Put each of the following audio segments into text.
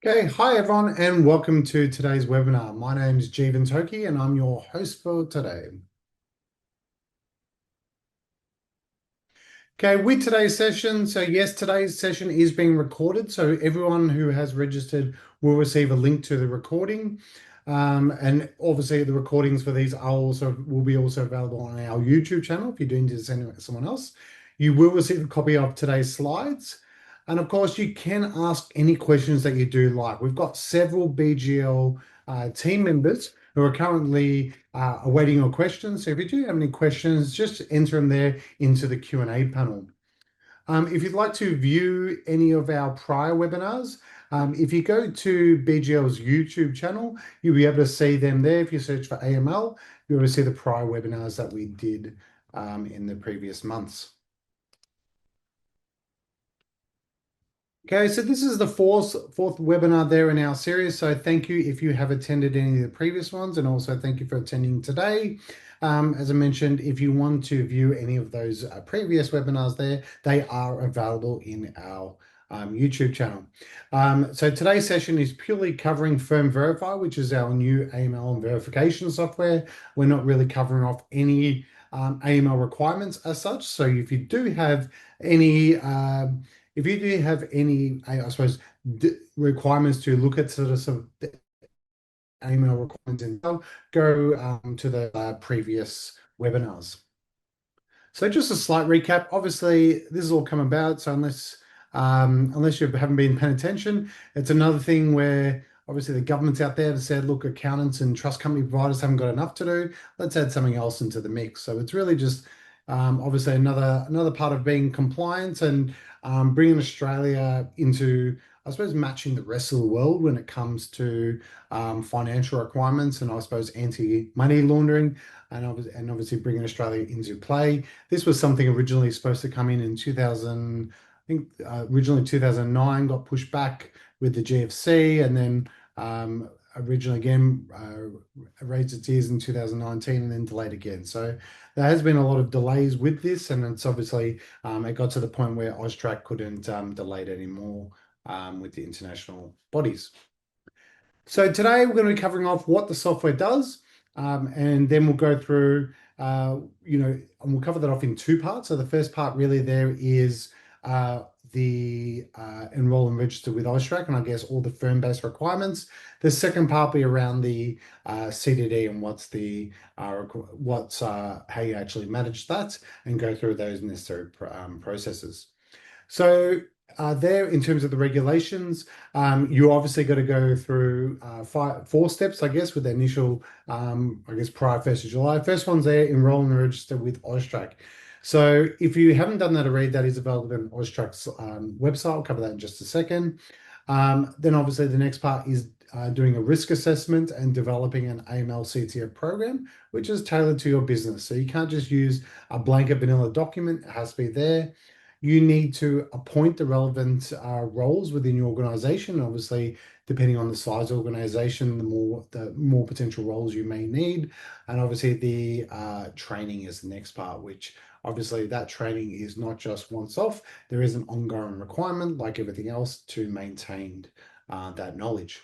Okay, hi everyone, and welcome to today's webinar. My name is Jeevan Toki, and I'm your host for today. Okay, with today's session, so yes, today's session is being recorded, so everyone who has registered will receive a link to the recording. And obviously the recordings for these will be also available on our YouTube channel if you're doing to send it to someone else. You will receive a copy of today's slides. And of course, you can ask any questions that you do like. We've got several BGL team members who are currently awaiting your questions. So if you do have any questions, just enter them there into the Q&A panel. If you'd like to view any of our prior webinars, if you go to BGL's YouTube channel, you'll be able to see them there. If you search for AML, you'll be able to see the prior webinars that we did in the previous months. Okay, so this is the fourth webinar there in our series. So thank you if you have attended any of the previous ones, and also thank you for attending today. As I mentioned, if you want to view any of those previous webinars there, they are available in our YouTube channel. So today's session is purely covering Firm Verify, which is our new AML and verification software. We're not really covering off any AML requirements as such. So if you do have any I suppose, requirements to look at some the AML requirements and go to the previous webinars. So just a slight recap. Obviously, this has all come about. So unless you haven't been paying attention, it's another thing where obviously the government's out there that said, look, accountants and trust company providers haven't got enough to do. Let's add something else into the mix. So it's really just obviously another part of being compliant and bringing Australia into, I suppose, matching the rest of the world when it comes to financial requirements and I suppose anti-money laundering and obviously bringing Australia into play. This was something originally supposed to come in 2000, I think originally 2009, got pushed back with the GFC, and then originally again raised its ears in 2019 and then delayed again. So there has been a lot of delays with this, and it's obviously it got to the point where AUSTRAC couldn't delay it anymore with the international bodies. So today we're going to be covering off what the software does, and then we'll go through, and we'll cover that off in two parts. So the first part really there is the enroll and register with AUSTRAC, and I guess all the firm-based requirements. The second part will be around the CDD and how you actually manage that and go through those necessary processes. So there, in terms of the regulations, you obviously got to go through four steps, I guess, with the initial, prior 1st of July. First one's there, enroll and register with AUSTRAC. So if you haven't done that already, that is available on AUSTRAC's website. I'll cover that in just a second. Then obviously the next part is doing a risk assessment and developing an AML CTF program, which is tailored to your business. So you can't just use a blanket vanilla document. It has to be there. You need to appoint the relevant roles within your organization. Obviously, depending on the size of the organization, the more potential roles you may need. And obviously the training is the next part, which obviously that training is not just once off. There is an ongoing requirement, like everything else, to maintain that knowledge.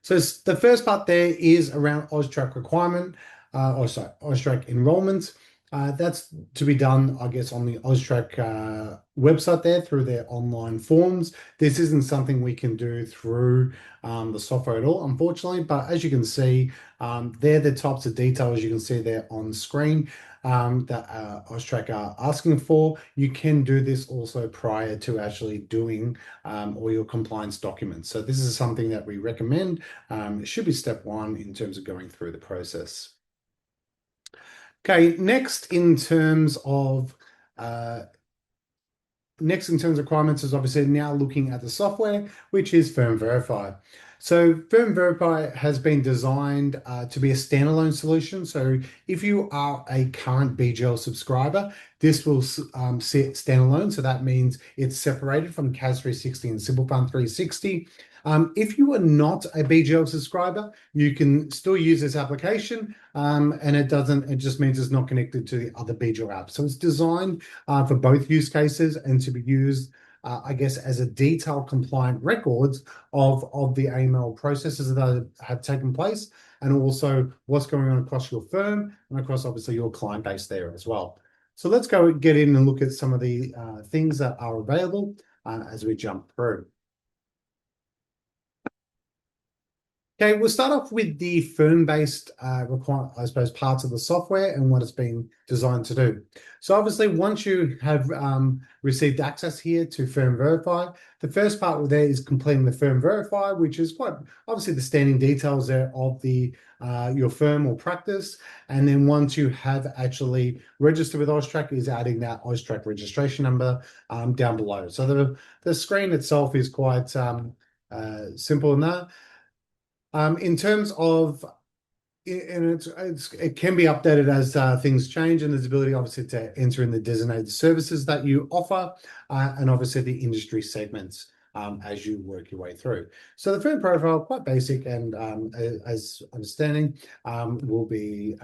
So the first part there is around AUSTRAC requirement, AUSTRAC enrollment. That's to be done, I guess, on the AUSTRAC website there through their online forms. This isn't something we can do through the software at all, unfortunately. But as you can see, they're the types of details you can see there on screen that AUSTRAC are asking for. You can do this also prior to actually doing all your compliance documents. So this is something that we recommend. It should be step one in terms of going through the process. Okay, next in terms of requirements is obviously now looking at the software, which is Firm Verify. So Firm Verify has been designed to be a standalone solution. So if you are a current BGL subscriber, this will sit standalone. So that means it's separated from CAS 360 and Simple Fund 360. If you are not a BGL subscriber, you can still use this application, and it just means it's not connected to the other BGL apps. So it's designed for both use cases and to be used I guess, as a detailed compliant records of the AML processes that have taken place, and also what's going on across your firm and across obviously your client base there as well. So let's go get in and look at some of the things that are available as we jump through. Okay, we'll start off with the firm-based I suppose, parts of the software and what it's been designed to do. So obviously, once you have received access here to Firm Verify, the first part there is completing the Firm Verify, which is quite obviously the standing details there of the your firm or practice. And then once you have actually registered with AUSTRAC, is adding that AUSTRAC registration number down below. So the screen itself is quite simple in that. In terms of, and it can be updated as things change, and there's ability obviously to enter in the designated services that you offer, and obviously the industry segments as you work your way through. So the firm profile, quite basic, and as understanding, will be.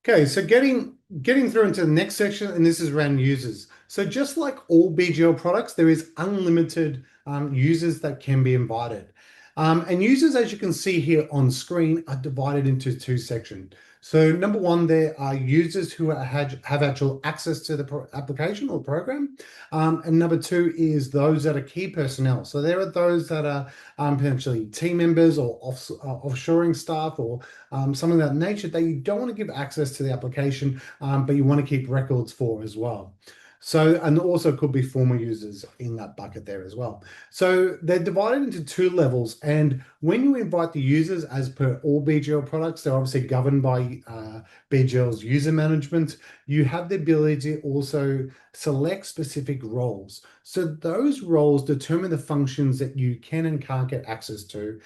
Okay, so getting through into the next section, and this is around users. So just like all BGL products, there is unlimited users that can be invited. And users, as you can see here on screen, are divided into two sections. So number one, there are users who have actual access to the application or program. And number two is those that are key personnel. So there are those that are potentially team members or offshoring staff or something of that nature that you don't want to give access to the application, but you want to keep records for as well. So, and also could be former users in that bucket there as well. So they're divided into two levels. And when you invite the users, as per all BGL products, they're obviously governed by BGL's user management. You have the ability to also select specific roles. So those roles determine the functions that you can and can't get access to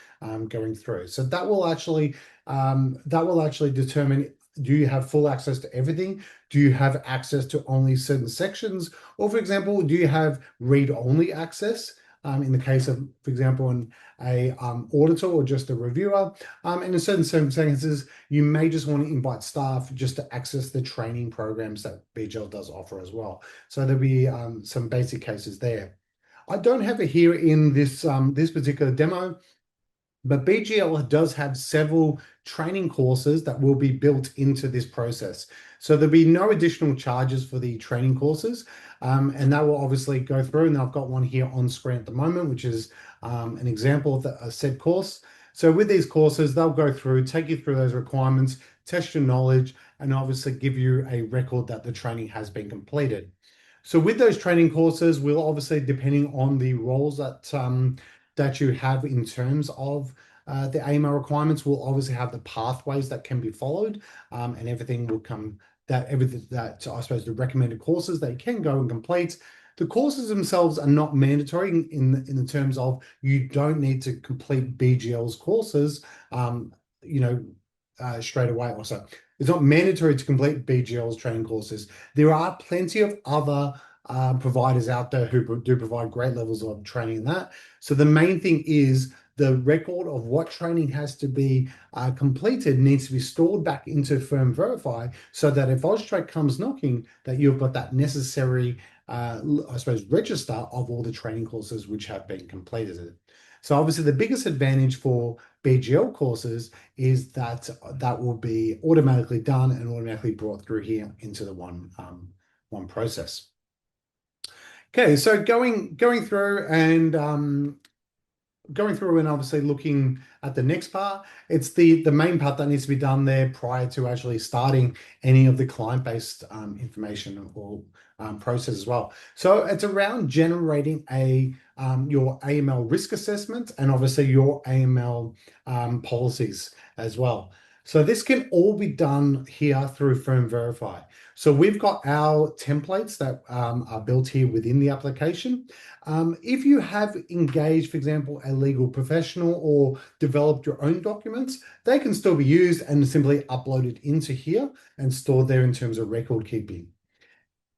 going through. So that will actually determine, do you have full access to everything? Do you have access to only certain sections? Or for example, do you have read-only access? In the case of, for example, an auditor or just a reviewer. In certain circumstances, you may just want to invite staff just to access the training programs that BGL does offer as well. So there'll be some basic cases there. I don't have it here in this this particular demo, but BGL does have several training courses that will be built into this process. So there'll be no additional charges for the training courses. And that will obviously go through. And I've got one here on screen at the moment, which is an example of a said course. So with these courses, they'll go through, take you through those requirements, test your knowledge, and obviously give you a record that the training has been completed. So with those training courses, we'll obviously, depending on the roles that you have in terms of the AML requirements, will obviously have the pathways that can be followed, and everything will come everything that I suppose the recommended courses they can go and complete. The courses themselves are not mandatory in the terms of you don't need to complete BGL's courses, straight away. Also, it's not mandatory to complete BGL's training courses. There are plenty of other providers out there who do provide great levels of training in that. So the main thing is the record of what training has to be completed needs to be stored back into Firm Verify, so that if AUSTRAC comes knocking, that you've got that necessary, I suppose, register of all the training courses which have been completed. So obviously the biggest advantage for BGL courses is that that will be automatically done and automatically brought through here into the one process. Okay, so going through and obviously looking at the next part, it's the main part that needs to be done there prior to actually starting any of the client-based information or process as well. So it's around generating your AML risk assessment and obviously your AML policies as well. So this can all be done here through Firm Verify. So we've got our templates that are built here within the application. If you have engaged, for example, a legal professional or developed your own documents, they can still be used and simply uploaded into here and stored there in terms of record keeping.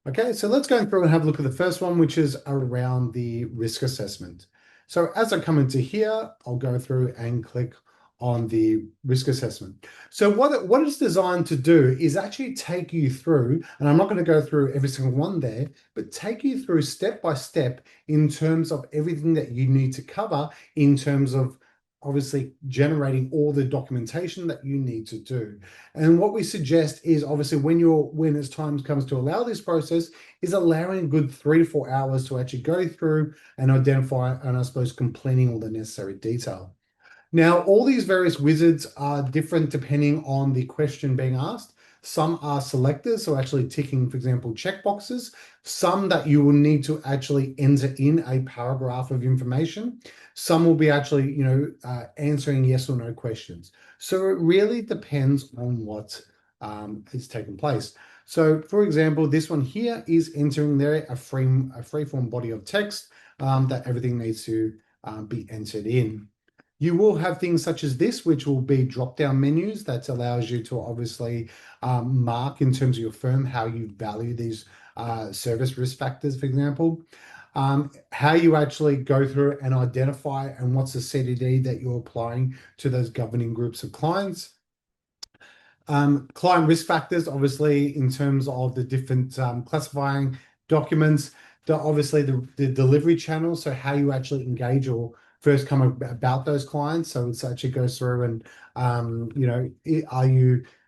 Okay, so let's go through and have a look at the first one, which is around the risk assessment. So as I come into here, I'll go through and click on the risk assessment. So what it's designed to do is actually take you through, and I'm not going to go through every single one there, but take you through step by step in terms of everything that you need to cover in terms of obviously generating all the documentation that you need to do. And what we suggest is obviously when it's time comes to allow this process is allowing a good 3 to 4 hours to actually go through and identify and I suppose completing all the necessary detail. Now, all these various wizards are different depending on the question being asked. Some are selectors, so actually ticking, for example, checkboxes. Some that you will need to actually enter in a paragraph of information. Some will be actually, answering yes or no questions. So it really depends on what is taking place. So, for example, this one here is entering there a free-form body of text that everything needs to be entered in. You will have things such as this, which will be drop-down menus that allows you to obviously mark in terms of your firm how you value these service risk factors, for example. How you actually go through and identify and what's the CDD that you're applying to those governing groups of clients. Client risk factors, obviously, in terms of the different classifying documents, obviously the delivery channel, so how you actually engage or first come about those clients. So it actually goes through and,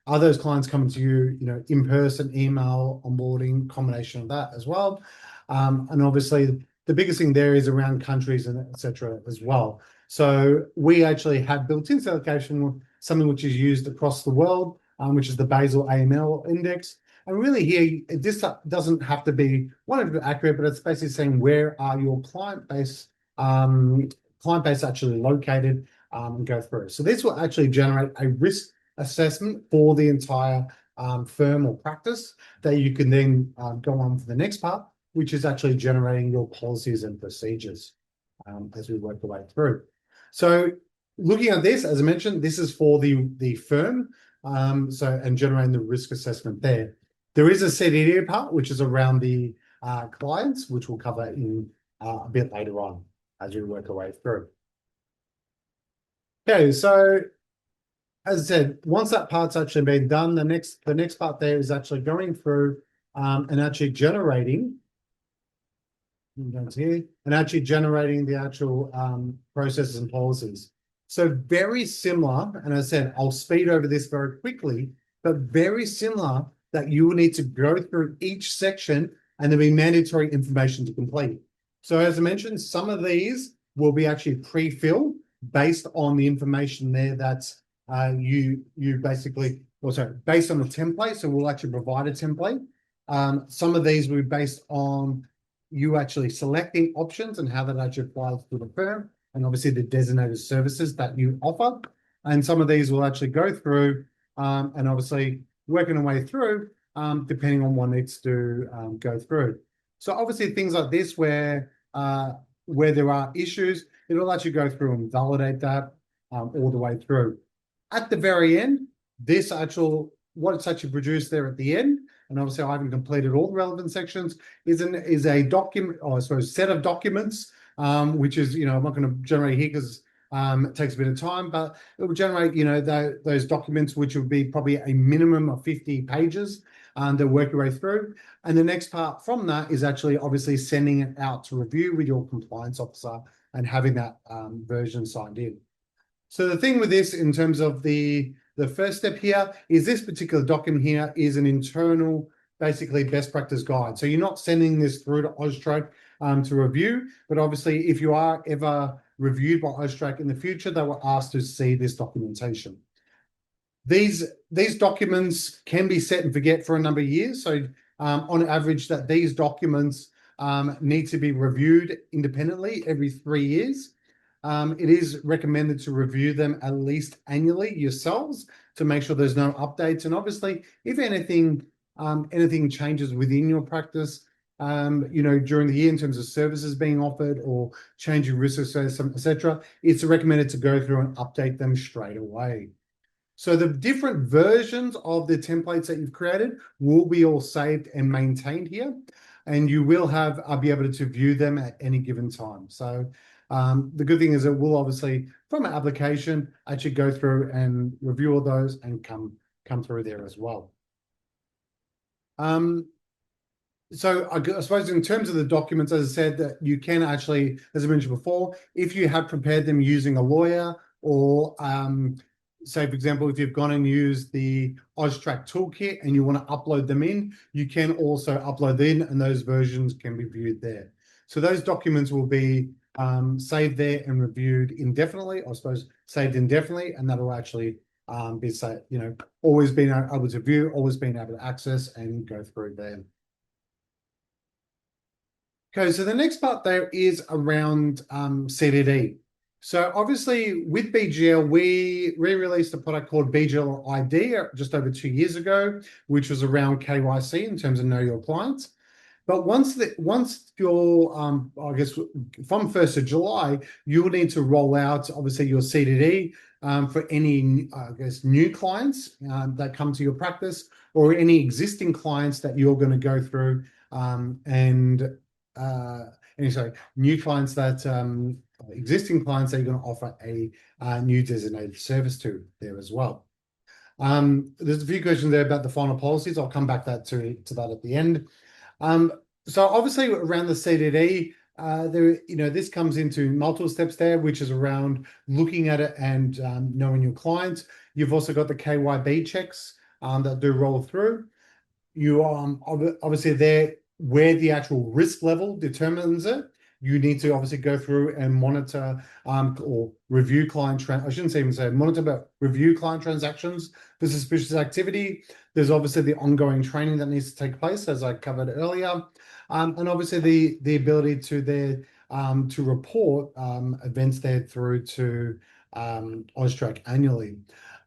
are those clients coming to you, in person, email, onboarding, combination of that as well. And obviously the biggest thing there is around countries and et cetera as well. So we actually have built-in allocation, something which is used across the world, which is the Basel AML index. And really here, this doesn't have to be 100% accurate, but it's basically saying where are your client base actually located and go through. So this will actually generate a risk assessment for the entire firm or practice that you can then go on for the next part, which is actually generating your policies and procedures as we work the way through. So looking at this, as I mentioned, this is for the firm, and generating the risk assessment there. There is a CDD part, which is around the clients, which we'll cover in a bit later on as we work our way through. Okay, so as I said, once that part's actually been done, the next part there is actually going through and actually generating the actual processes and policies. So very similar, and as I said, I'll speed over this very quickly, but very similar that you will need to go through each section and there'll be mandatory information to complete. So as I mentioned, some of these will be actually pre-filled based on the information there that's you basically, based on the template. So we'll actually provide a template. Some of these will be based on you actually selecting options and how that actually applies to the firm, and obviously the designated services that you offer. And some of these will actually go through and obviously working our way through depending on what needs to go through. So obviously things like this where there are issues, it'll actually go through and validate that all the way through. At the very end, what it's actually produced there at the end, and obviously I haven't completed all the relevant sections, is a document, or I suppose set of documents, which is, I'm not going to generate here because it takes a bit of time, but it will generate, those documents, which will be probably a minimum of 50 pages that work your way through. And the next part from that is actually obviously sending it out to review with your compliance officer and having that version signed in. So the thing with this in terms of the first step here is this particular document here is an internal, basically best practice guide. So you're not sending this through to Austrac to review, but obviously if you are ever reviewed by Austrac in the future, they will ask to see this documentation. These documents can be set and forget for a number of years. So on average that these documents need to be reviewed independently every 3 years. It is recommended to review them at least annually yourselves to make sure there's no updates. And obviously, if anything changes within your practice, during the year in terms of services being offered or changing risk assessment, etc., it's recommended to go through and update them straight away. So the different versions of the templates that you've created will be all saved and maintained here, and you will be able to view them at any given time. So The good thing is it will obviously, from an application, actually go through and review all those and come through there as well. So I suppose in terms of the documents, as I said, that you can actually, as I mentioned before, if you have prepared them using a lawyer, or say, for example, if you've gone and used the AUSTRAC toolkit and you want to upload them in, you can also upload in, and those versions can be viewed there. So those documents will be saved there and reviewed indefinitely, I suppose saved indefinitely, and that'll actually be, say, always being able to view, always being able to access and go through there. Okay, so the next part there is around CDD. So obviously with BGL, we re-released a product called BGL ID just over 2 years ago, which was around KYC in terms of know your clients. But once you're, I guess from 1st of July, you will need to roll out obviously your CDD for any, I guess, new clients that come to your practice, or any existing clients that you're going to go through sorry, new clients that existing clients that you're going to offer a new designated service to there as well. There's a few questions there about the final policies. I'll come back to that at the end. So obviously around the CDD, this comes into multiple steps there, which is around looking at it and knowing your clients. You've also got the KYB checks that do roll through. You obviously there where the actual risk level determines it. You need to obviously go through and monitor or review I shouldn't even say monitor, but review client transactions for suspicious activity. There's obviously the ongoing training that needs to take place, as I covered earlier, and obviously the ability to report events there through to AUSTRAC annually.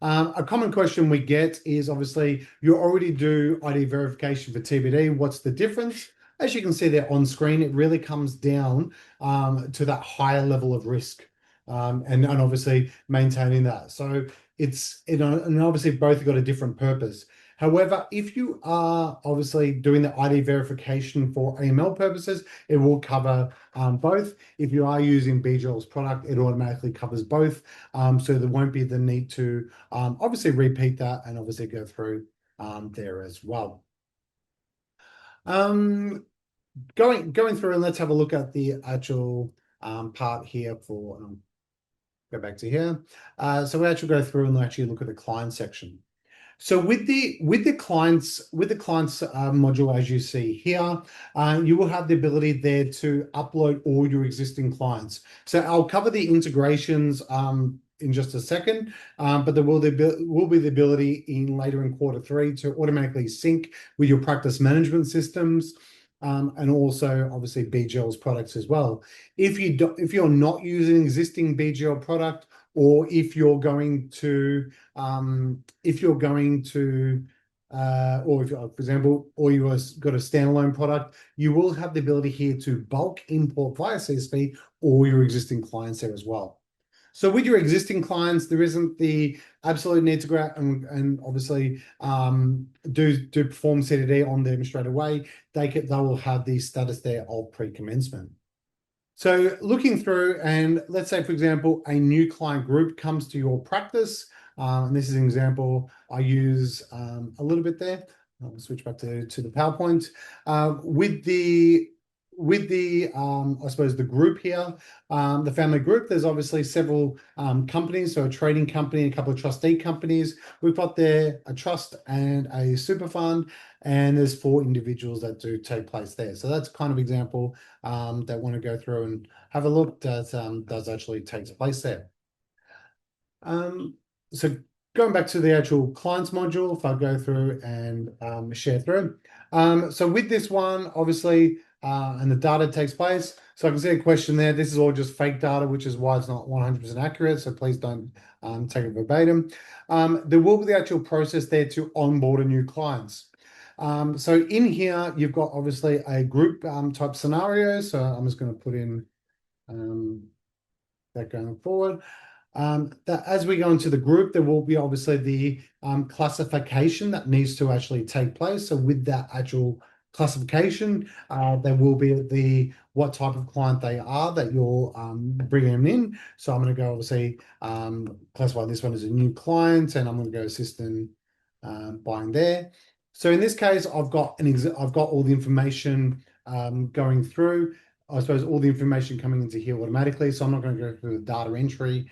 A common question we get is, obviously you already do ID verification for TBD. What's the difference? As you can see there on screen, it really comes down to that higher level of risk, and obviously maintaining that. So and obviously both have got a different purpose. However, if you are obviously doing the ID verification for AML purposes, it will cover both. If you are using BGL's product, it automatically covers both. So there won't be the need to obviously repeat that and obviously go through there as well. Going through, and let's have a look at the actual part here for go back to here. So we actually go through and actually look at the client section. So with the clients module, as you see here, you will have the ability there to upload all your existing clients. So I'll cover the integrations in just a second, but there will be the ability later in Q3 to automatically sync with your practice management systems. And also obviously BGL's products as well. If you're not using existing BGL product, or if you're going to, or if you've for example, or you've got a standalone product, you will have the ability here to bulk import via CSV all your existing clients there as well. So with your existing clients, there isn't the absolute need to go out and obviously do perform CDD on them straight away. They will have the status there of pre-commencement. So looking through, and let's say, for example, a new client group comes to your practice. And this is an example I use a little bit there. I'll switch back to the PowerPoint. With the I suppose the group here, the family group, there's obviously several companies, so a trading company, a couple of trustee companies. We've got there a trust and a super fund, and there's 4 individuals that do take place there. So that's kind of example that want to go through and have a look that does actually take place there. So going back to the actual clients module, if I go through and share through. So with this one, obviously, and the data takes place. So I can see a question there. This is all just fake data, which is why it's not 100% accurate. So please don't take it verbatim. There will be the actual process there to onboard a new clients. So in here, you've got obviously a group type scenario. So I'm just going to put in that going forward. That as we go into the group, there will be obviously the classification that needs to actually take place. So with that actual classification. There will be the what type of client they are that you're bringing them in. So I'm going to go obviously classify this one as a new client, and I'm going to go assistant buying there. So in this case, I've got all the information going through. I suppose all the information coming into here automatically. So I'm not going to go through the data entry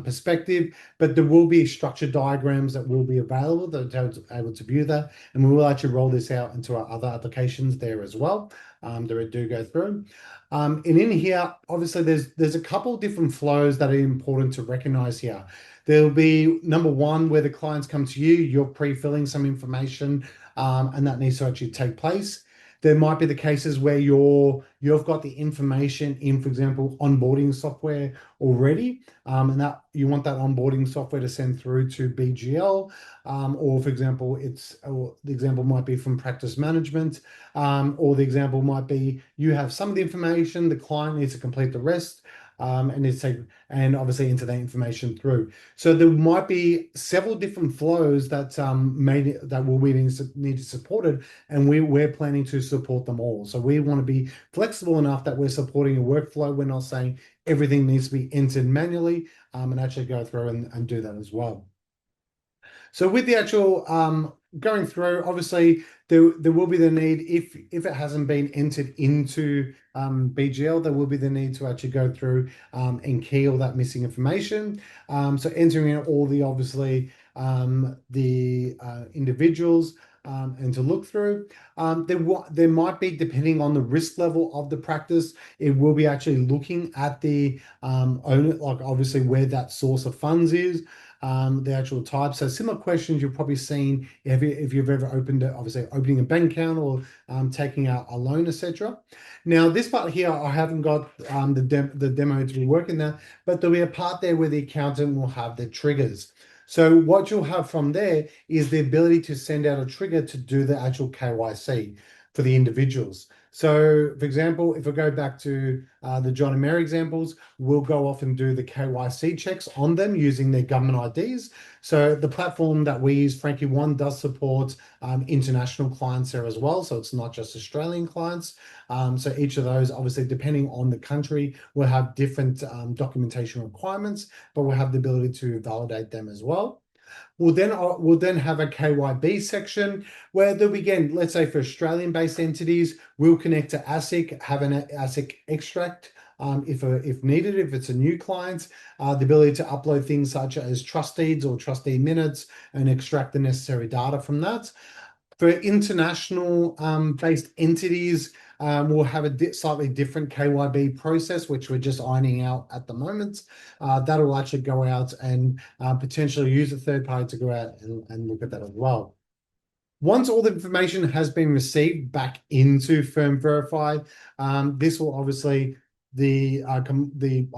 perspective, but there will be structured diagrams that will be available that are able to view that. And we will actually roll this out into our other applications there as well that do go through. And in here, obviously, there's a couple different flows that are important to recognize here. There'll be number one, where the clients come to you, you're pre-filling some information, and that needs to actually take place. There might be the cases where you've got the information in, for example, onboarding software already, and that you want that onboarding software to send through to BGL, or for example, the example might be from practice management, or the example might be you have some of the information, the client needs to complete the rest. And obviously enter that information through. So there might be several different flows that will be need to supported, and we're planning to support them all. So we want to be flexible enough that we're supporting a workflow. We're not saying everything needs to be entered manually, and actually go through and do that as well. So with the actual going through, obviously there will be the need if it hasn't been entered into BGL, there will be the need to actually go through and key all that missing information. So entering in all the obviously the individuals and to look through. There might be, depending on the risk level of the practice, it will be actually looking at the owner, like obviously where that source of funds is. The actual type. So similar questions you've probably seen if you've ever opened it, obviously opening a bank account or taking out a loan, etc. Now this part here, I haven't got the demo to be working there, but there'll be a part there where the accountant will have the triggers. So what you'll have from there is the ability to send out a trigger to do the actual KYC for the individuals. So, for example, if I go back to the John and Mary examples, we'll go off and do the KYC checks on them using their government IDs. So the platform that we use, Frankie One, does support international clients there as well. So it's not just Australian clients. So each of those, obviously, depending on the country, will have different documentation requirements, but we'll have the ability to validate them as well. We'll then have a KYB section where they'll begin, let's say for Australian-based entities, we'll connect to ASIC, have an ASIC extract if needed, if it's a new client, the ability to upload things such as trust deeds or trustee minutes and extract the necessary data from that. For international based entities, we'll have a slightly different KYB process, which we're just ironing out at the moment. That will actually go out and potentially use a third party to go out and look at that as well. Once all the information has been received back into Firm Verify, this will obviously I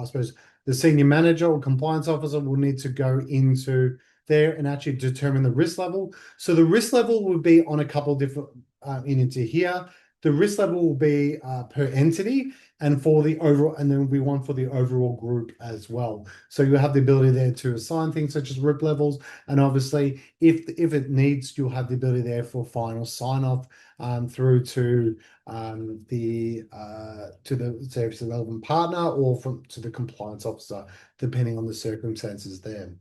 suppose the senior manager or compliance officer will need to go into there and actually determine the risk level. So the risk level will be on a couple of different into here. The risk level will be per entity and for the overall, and then we want for the overall group as well. So you have the ability there to assign things such as RIP levels, and obviously if it needs, you'll have the ability there for final sign off through to the relevant partner or to the compliance officer, depending on the circumstances there.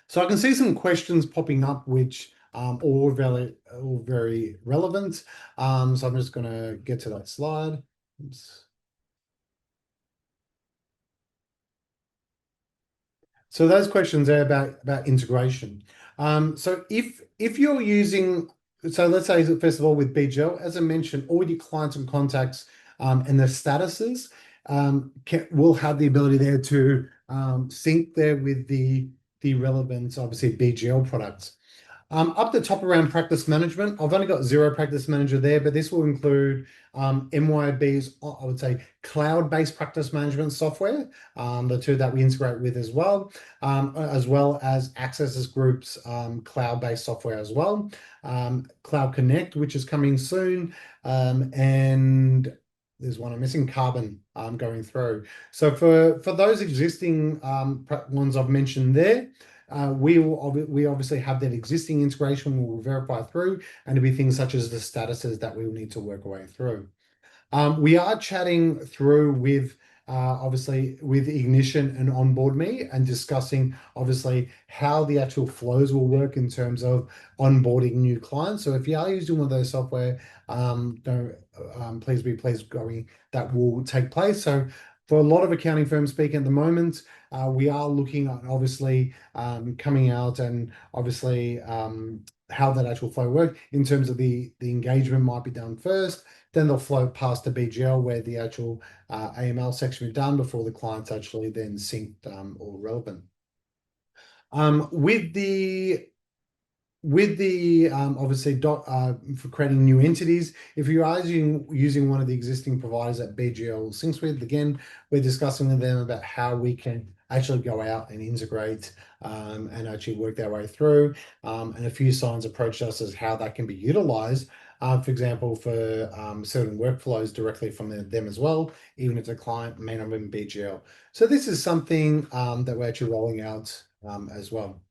So I can see some questions popping up, which all very relevant. So I'm just going to get to that slide. Oops. So those questions are about integration. So if you're using, so let's say first of all with BGL, as I mentioned, all your clients and contacts and their statuses will have the ability there to sync there with the relevant, obviously, BGL products. Up the top around practice management, I've only got Zero Practice Manager there, but this will include MYOB's, I would say, cloud-based practice management software, the two that we integrate with as well as Accesses Group's cloud-based software as well. Cloud Connect, which is coming soon, and there's one I'm missing, Carbon, going through. So for those existing ones I've mentioned there, we obviously have that existing integration we'll verify through, and it'll be things such as the statuses that we'll need to work our way through. We are chatting through with obviously with Ignition and Onboard Me and discussing obviously how the actual flows will work in terms of onboarding new clients. So if you are using one of those software, don't please going that will take place. So for a lot of accounting firms speaking at the moment, we are looking at obviously coming out and obviously how that actual flow works in terms of the engagement might be done first, then they'll float past the BGL where the actual AML section is done before the client's actually then synced or relevant. With the obviously for creating new entities, if you are using one of the existing providers that BGL syncs with, again, we're discussing with them about how we can actually go out and integrate and actually work our way through. And a few signs approached us as how that can be utilized. For example, for certain workflows directly from them as well, even if the client may not be in BGL. So this is something that we're actually rolling out as well.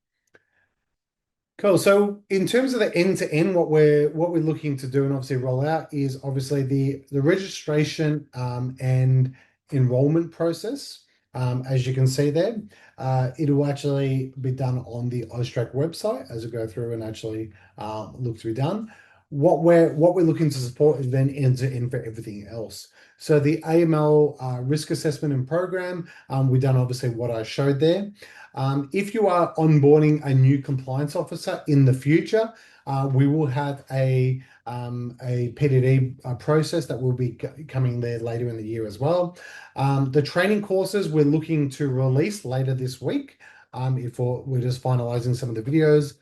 Cool. So in terms of the end-to-end, what we're looking to do and obviously roll out is obviously the registration and enrollment process. As you can see there, it will actually be done on the Austrac website as we go through and actually look to be done. What we're looking to support is then end-to-end for everything else. So the AML risk assessment and program, we've done obviously what I showed there. If you are onboarding a new compliance officer in the future, we will have a PDD process that will be coming there later in the year as well. The training courses we're looking to release later this week. If we're just finalizing some of the videos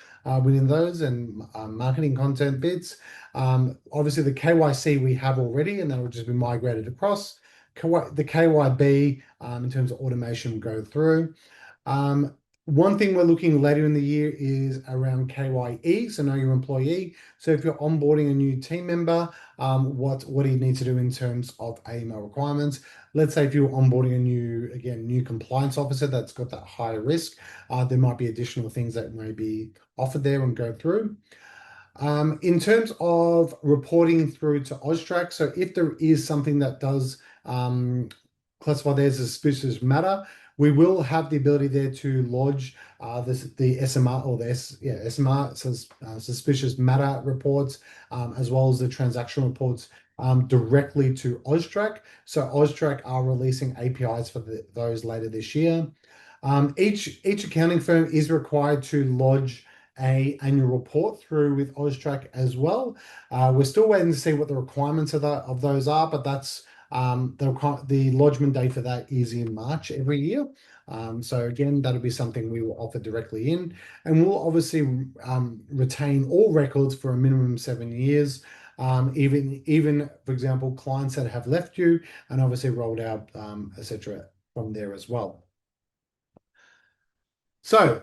within those and marketing content bits. Obviously, the KYC we have already, and that will just be migrated across. The KYB in terms of automation will go through. One thing we're looking later in the year is around KYE, so know your employee. So if you're onboarding a new team member, what do you need to do in terms of AML requirements? Let's say if you're onboarding a new compliance officer that's got that higher risk, there might be additional things that may be offered there and go through. In terms of reporting through to Austrac, so if there is something that does classify there as a suspicious matter, we will have the ability there to lodge the SMR or the SMR, suspicious matter reports, as well as the transaction reports directly to Austrac. So Austrac are releasing APIs for those later this year. Each accounting firm is required to lodge a annual report through with Austrac as well. We're still waiting to see what the requirements of those are, but that's the lodgement date for that is in March every year. So again, that'll be something we will offer directly in, and we'll obviously retain all records for a minimum of 7 years. Even for example, clients that have left you and obviously rolled out, etc. from there as well. So,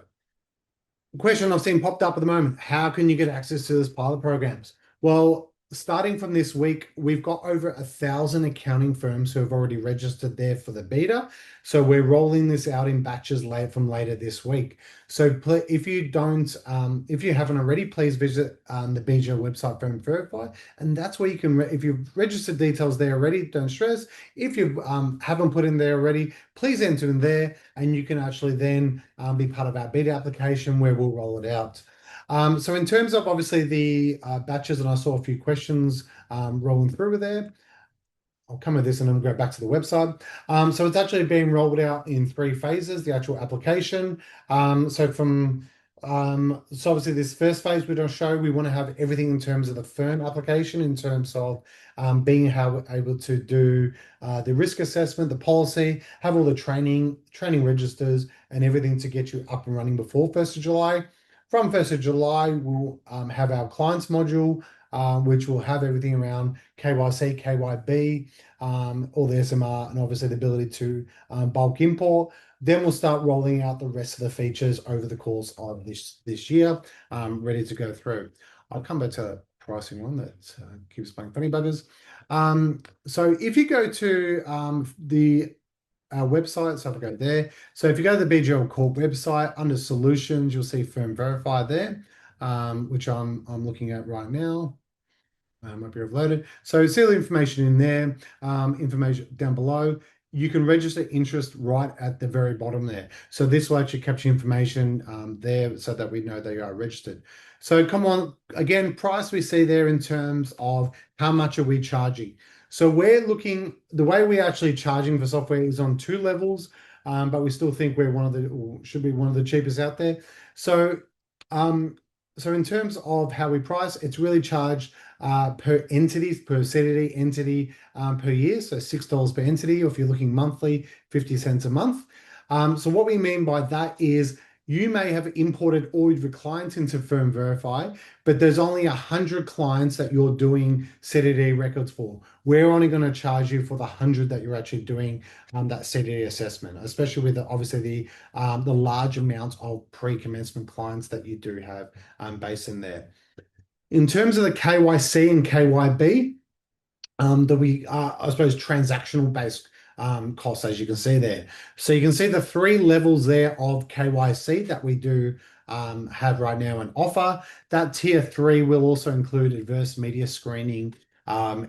question I've seen popped up at the moment: how can you get access to this pilot programs? Well, starting from this week, we've got over 1,000 accounting firms who have already registered there for the beta. So we're rolling this out in batches from later this week. So if you haven't already, please visit the BGL website for Verify, and that's where you can. If you've registered details there already, don't stress. If you haven't put in there already, please enter in there, and you can actually then be part of our beta application where we'll roll it out. So in terms of obviously the batches, and I saw a few questions rolling through there. I'll come with this and then we'll go back to the website. So it's actually being rolled out in 3 phases, the actual application. So obviously this first phase we're going to show, we want to have everything in terms of the firm application, in terms of being able to do the risk assessment, the policy, have all the training registers and everything to get you up and running before 1st of July. From 1st of July, we'll have our clients module, which will have everything around KYC, KYB, all the SMR, and obviously the ability to bulk import. Then we'll start rolling out the rest of the features over the course of this year, ready to go through. I'll come back to the pricing one that keeps playing funny buggers. So if you go to the our website. So if I go there, so if you go to the BGL Corp website under Solutions, you'll see Firm Verify there, which I'm looking at right now. Might be overloaded. So see all the information in there, information down below. You can register interest right at the very bottom there. So this will actually capture information there so that we know that you are registered. So come on, again, price we see there in terms of how much are we charging. So we're looking, the way we're actually charging for software is on two levels, but we still think we're one of the, or should be one of the cheapest out there. So, um, so in terms of how we price, it's really charged per entity, per CDD entity per year. So $6 per entity, or if you're looking monthly, 50 cents a month. So what we mean by that is you may have imported all of your clients into Firm Verify, but there's only 100 clients that you're doing CDD records for. We're only going to charge you for the 100 that you're actually doing that CDD assessment, especially with obviously the large amounts of pre-commencement clients that you do have based in there. In terms of the KYC and KYB, that we are, I suppose, transactional based costs, as you can see there. So you can see the three levels there of KYC that we do have right now an offer. That tier 3 will also include adverse media screening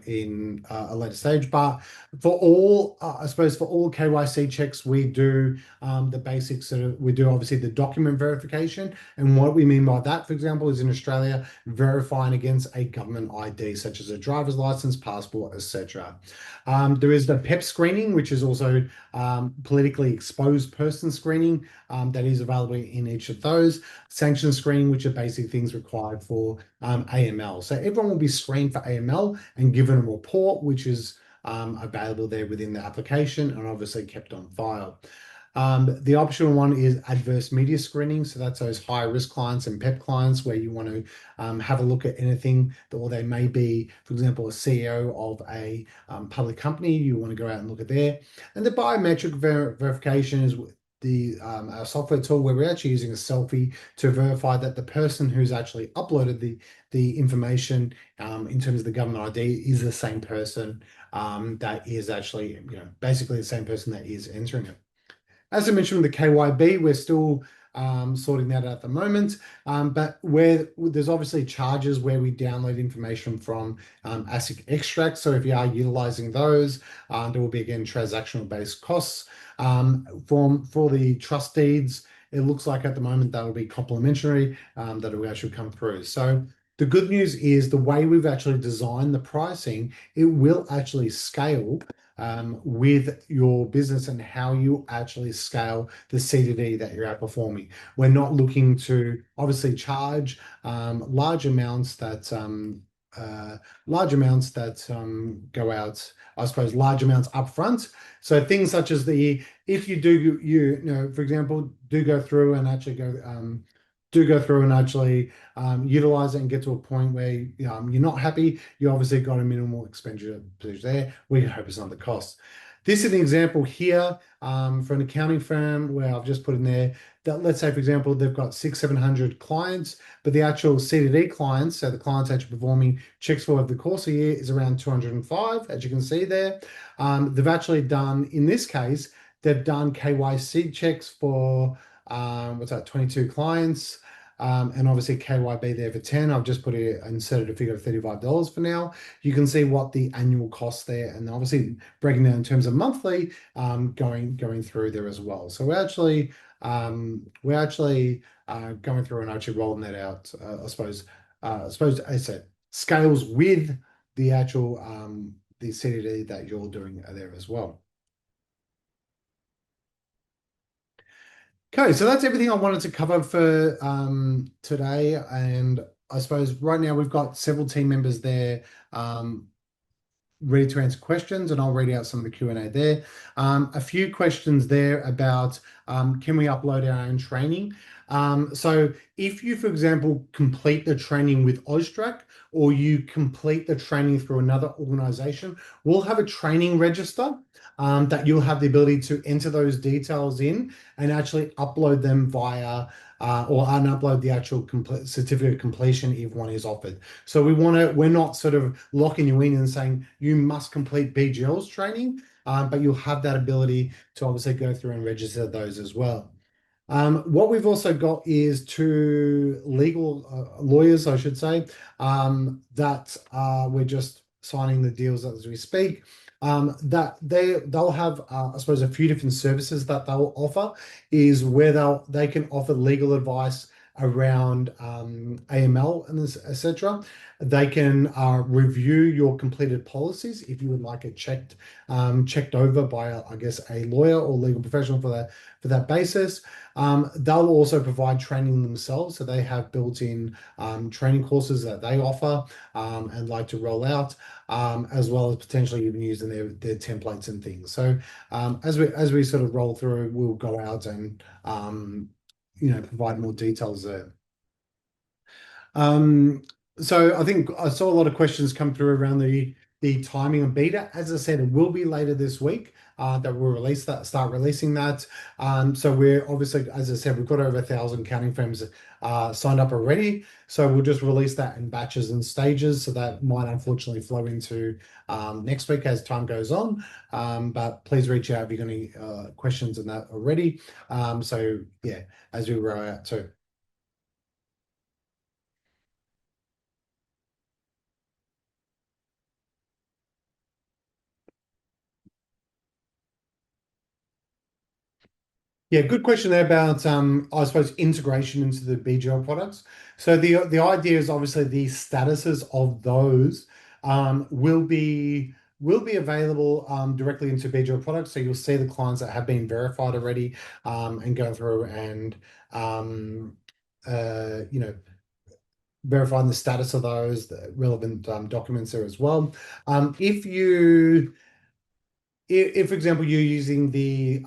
in a later stage. But for all, I suppose, for all KYC checks, we do the basics. We do obviously the document verification. And what we mean by that, for example, is in Australia, verifying against a government ID, such as a driver's license, passport, etc. There is the PEP screening, which is also politically exposed person screening that is available in each of those. Sanction screening, which are basic things required for AML. So everyone will be screened for AML and given a report, which is available there within the application and obviously kept on file. The optional one is adverse media screening. So that's those high risk clients and PEP clients where you want to have a look at anything that, or they may be, for example, a CEO of a public company. You want to go out and look at there. And the biometric verification is our software tool where we're actually using a selfie to verify that the person who's actually uploaded the information in terms of the government ID is the same person that is actually, basically the same person that is entering it. As I mentioned with the KYB, we're still sorting that out at the moment, but where there's obviously charges where we download information from ASIC extracts. So if you are utilizing those, there will be again transactional based costs. For the trust deeds, it looks like at the moment that will be complimentary, that will actually come through. So the good news is the way we've actually designed the pricing, it will actually scale with your business and how you actually scale the CDD that you're outperforming. We're not looking to obviously charge large amounts that go out, I suppose, large amounts upfront. So things such as if you do, for example, do go through and actually utilize it and get to a point where you're not happy, you obviously got a minimal expenditure there. We hope it's not the cost. This is an example here for an accounting firm where I've just put in there that, let's say, for example, they've got 600-700 clients, but the actual CDD clients, so the clients actually performing checks for over the course of a year, is around 205, as you can see there. They've actually done, in this case, they've done KYC checks for 22 clients. And obviously KYB there for 10. I've just inserted a figure of $35 for now. You can see what the annual cost there, and obviously breaking down in terms of monthly, going through there as well. So we're actually going through and actually rolling that out. I suppose as I said, scales with the actual the CDD that you're doing there as well. Okay, so that's everything I wanted to cover for today. And I suppose right now we've got several team members there ready to answer questions, and I'll read out some of the Q&A there. A few questions there about can we upload our own training? So if you, for example, complete the training with Austrac or you complete the training through another organization, we'll have a training register that you'll have the ability to enter those details in and actually upload them via or unupload the actual certificate of completion if one is offered. So we're not sort of locking you in and saying you must complete BGL's training. but you'll have that ability to obviously go through and register those as well. What we've also got is two legal lawyers, I should say, that we're just signing the deals as we speak. That they'll have, I suppose, a few different services that they'll offer. Is where they can offer legal advice around AML and etc. They can review your completed policies if you would like it checked over by, I guess, a lawyer or legal professional for that basis. They'll also provide training themselves, so they have built-in training courses that they offer and like to roll out, as well as potentially even using their templates and things. So as we sort of roll through, we'll go out and provide more details there. Um, so I think I saw a lot of questions come through around the timing of beta. As I said, it will be later this week that we'll start releasing that. So we're obviously, as I said, we've got over 1,000 counting firms signed up already. So we'll just release that in batches and stages. So that might unfortunately flow into next week as time goes on. But please reach out if you've got any questions on that already. So yeah, as we roll out too. Yeah, good question there about I suppose integration into the BGL products. So the idea is obviously the statuses of those will be available directly into BGL products. So you'll see the clients that have been verified already and go through and um, you know verifying the status of those, the relevant documents there as well. If you if, for example, you're using the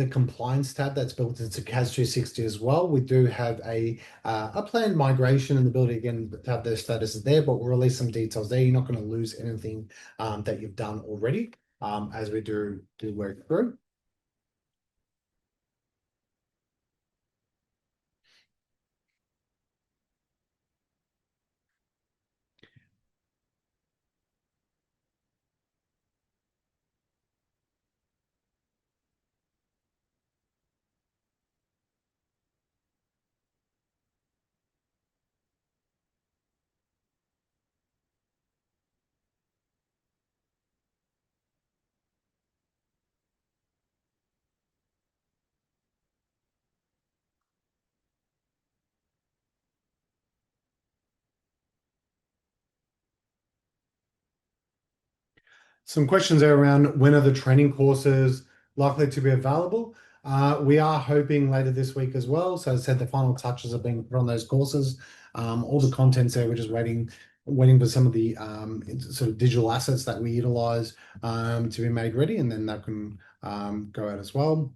compliance tab that's built into CAS 260 as well, we do have a planned migration and the ability again to have those statuses there, but we'll release some details there. You're not going to lose anything that you've done already as we do work through. Some questions are around when are the training courses likely to be available? We are hoping later this week as well. So as I said, the final touches are being put on those courses. All the content's there. We're just waiting for some of the sort of digital assets that we utilize to be made ready, and then that can go out as well.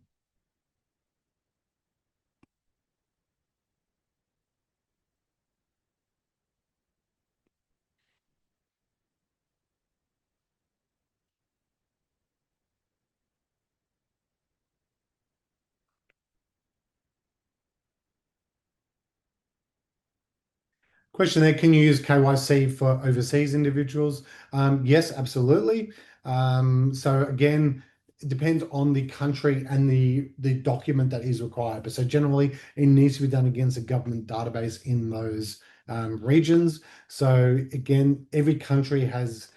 Question there, can you use KYC for overseas individuals? Yes, absolutely. So again, it depends on the country and the document that is required. But so generally, it needs to be done against a government database in those regions. So again, every country has,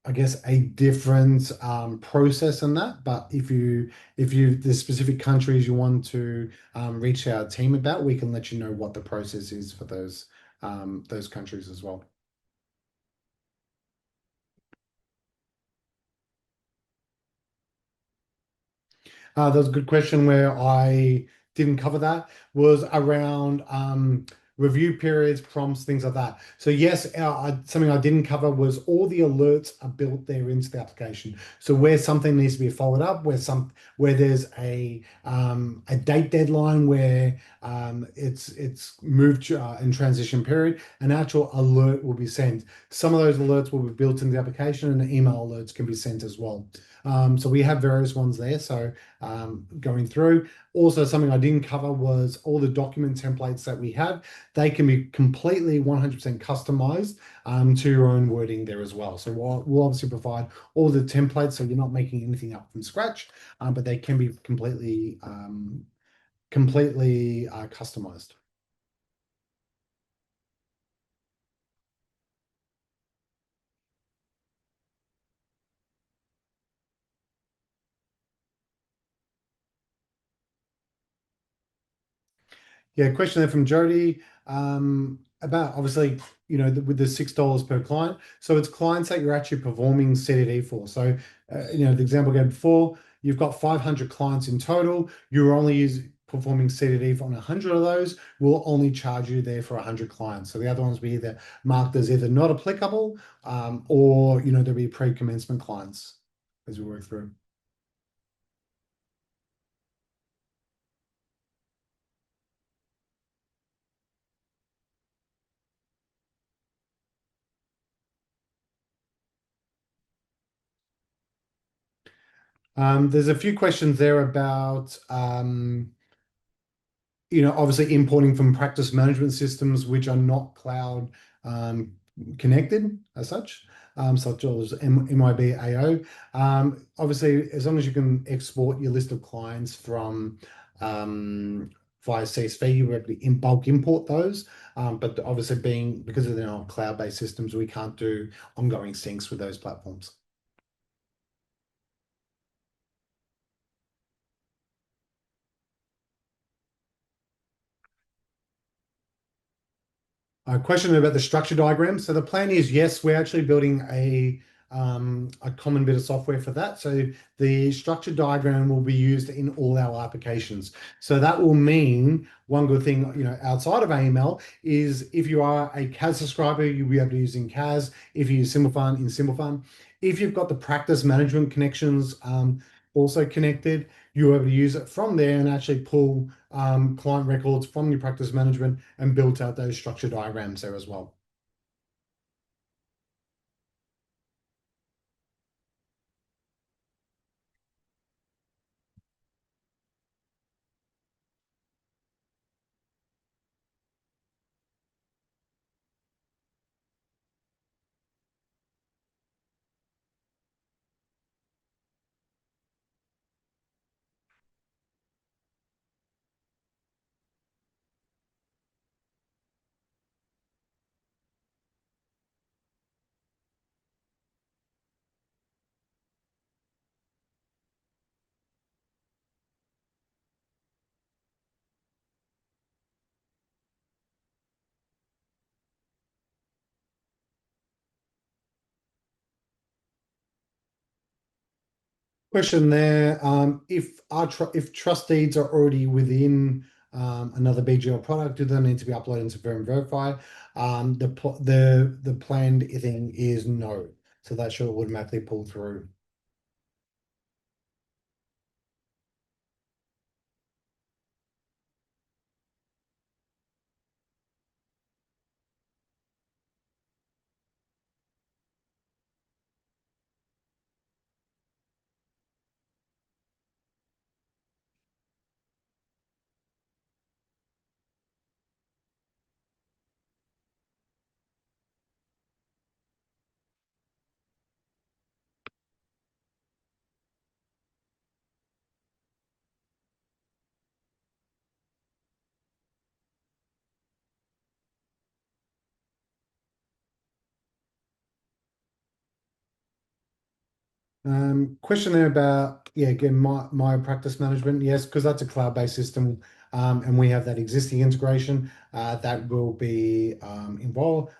I guess, a different process in that. But if you the specific countries you want to reach our team about, we can let you know what the process is for those countries as well. That was a good question where I didn't cover that was around review periods, prompts, things like that. So yes, something I didn't cover was all the alerts are built there into the application. So where something needs to be followed up, where there's a date deadline where it's moved in transition period, an actual alert will be sent. Some of those alerts will be built in the application, and the email alerts can be sent as well. So we have various ones there. So going through. Also, something I didn't cover was all the document templates that we have. They can be completely 100% customized to your own wording there as well. So we'll obviously provide all the templates so you're not making anything up from scratch, but they can be completely customized. Yeah, question there from Jody about obviously, with the $6 per client. So it's clients that you're actually performing CDD for. So, the example I gave before, you've got 500 clients in total. You're only performing CDD on 100 of those. We'll only charge you there for 100 clients. So the other ones will be either marked as either not applicable, or, there'll be pre-commencement clients as we work through. There's a few questions there about, obviously importing from practice management systems which are not cloud um, connected as such as MIB AO. Obviously, as long as you can export your list of clients from via CSV, you're able to in bulk import those. But obviously, because they're not cloud-based systems, we can't do ongoing syncs with those platforms. A question about the structure diagram. So the plan is, yes, we're actually building a common bit of software for that. So the structure diagram will be used in all our applications. So that will mean one good thing, outside of AML is if you are a CAS subscriber, you'll be able to use in CAS. If you use SimpleFun, in SimpleFun. If you've got the practice management connections also connected, you're able to use it from there and actually pull client records from your practice management and build out those structure diagrams there as well. Question there. If trust deeds are already within another BGL product, do they need to be uploaded into Verify? Verify? The planned thing is no. So that should automatically pull through. Question there about, yeah, again, my practice management. Yes, because that's a cloud-based system, and we have that existing integration that will be evolved.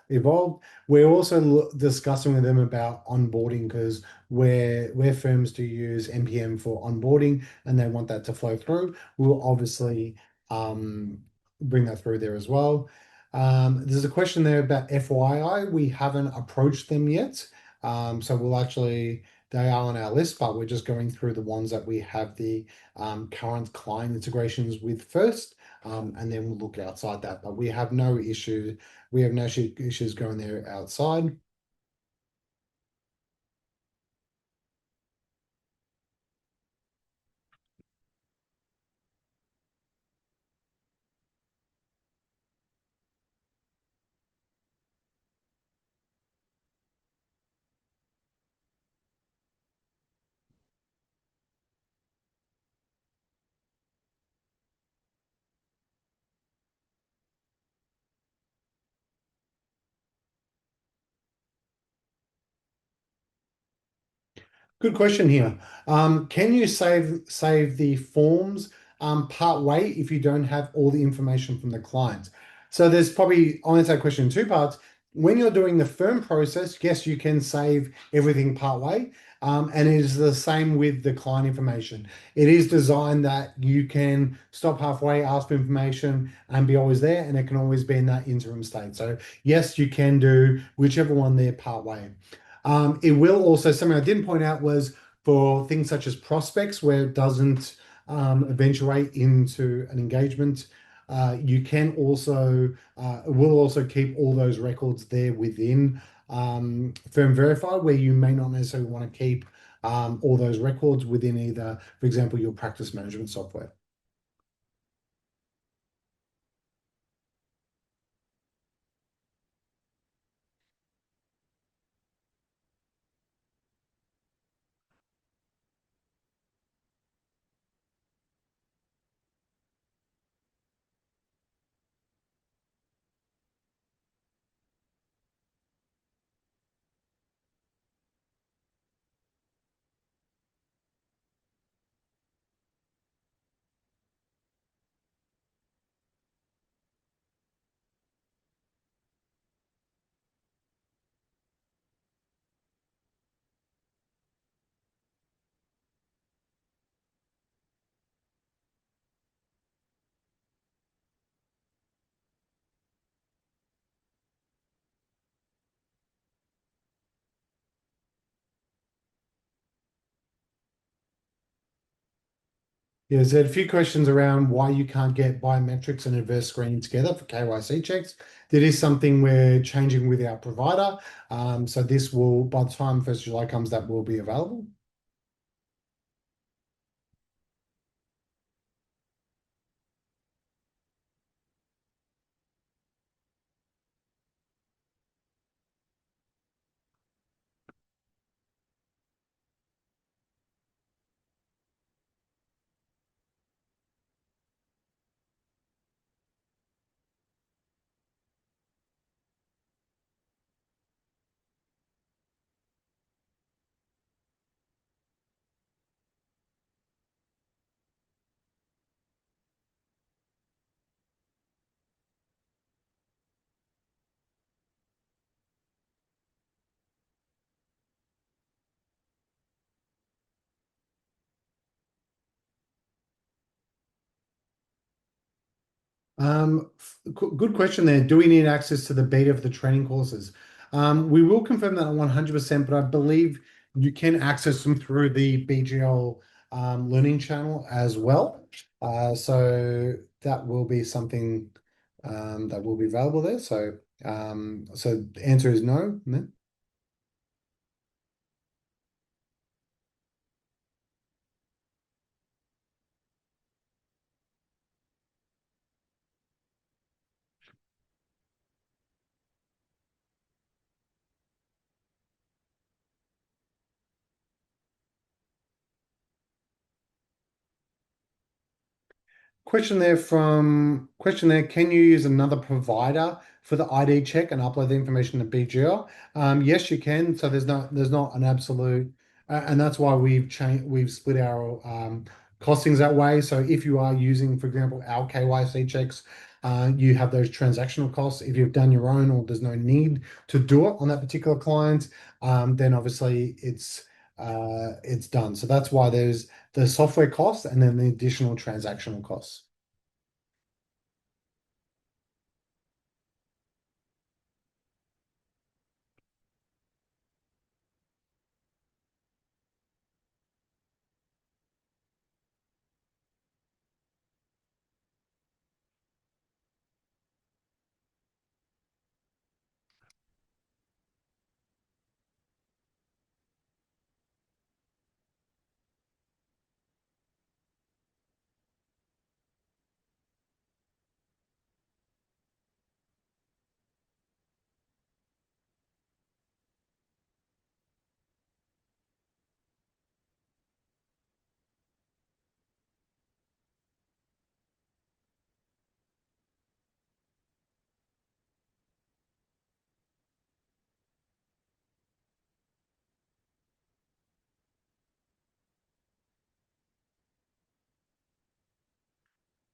We're also discussing with them about onboarding because where firms do use NPM for onboarding and they want that to flow through, we'll obviously bring that through there as well. There's a question there about FYI. We haven't approached them yet. So we'll actually, they are on our list, but we're just going through the ones that we have the current client integrations with first, and then we'll look outside that. But we have no issue. We have no issues going there outside. Good question here. Can you save the forms part way if you don't have all the information from the client? So there's probably, I'll answer that question in two parts. When you're doing the firm process, yes, you can save everything part way. And it is the same with the client information. It is designed that you can stop halfway, ask for information, and be always there, and it can always be in that interim state. So yes, you can do whichever one there part way. It will also, something I didn't point out was for things such as prospects, where it doesn't eventuate into an engagement. You can also, it will also keep all those records there within Firm Verify, where you may not necessarily want to keep all those records within either, for example, your practice management software. Yeah, there's a few questions around why you can't get biometrics and adverse screening together for KYC checks. That is something we're changing with our provider. So this will, by the time 1st July comes, that will be available. Good question there. Do we need access to the beta of the training courses? We will confirm that 100%, but I believe you can access them through the BGL learning channel as well. So that will be something that will be available there. So the answer is no. No. Question there, can you use another provider for the ID check and upload the information to BGL? Yes, you can. So there's not an absolute, and that's why we've split our costings that way. So if you are using, for example, our KYC checks, you have those transactional costs. If you've done your own or there's no need to do it on that particular client, then obviously it's done. So that's why there's the software costs and then the additional transactional costs.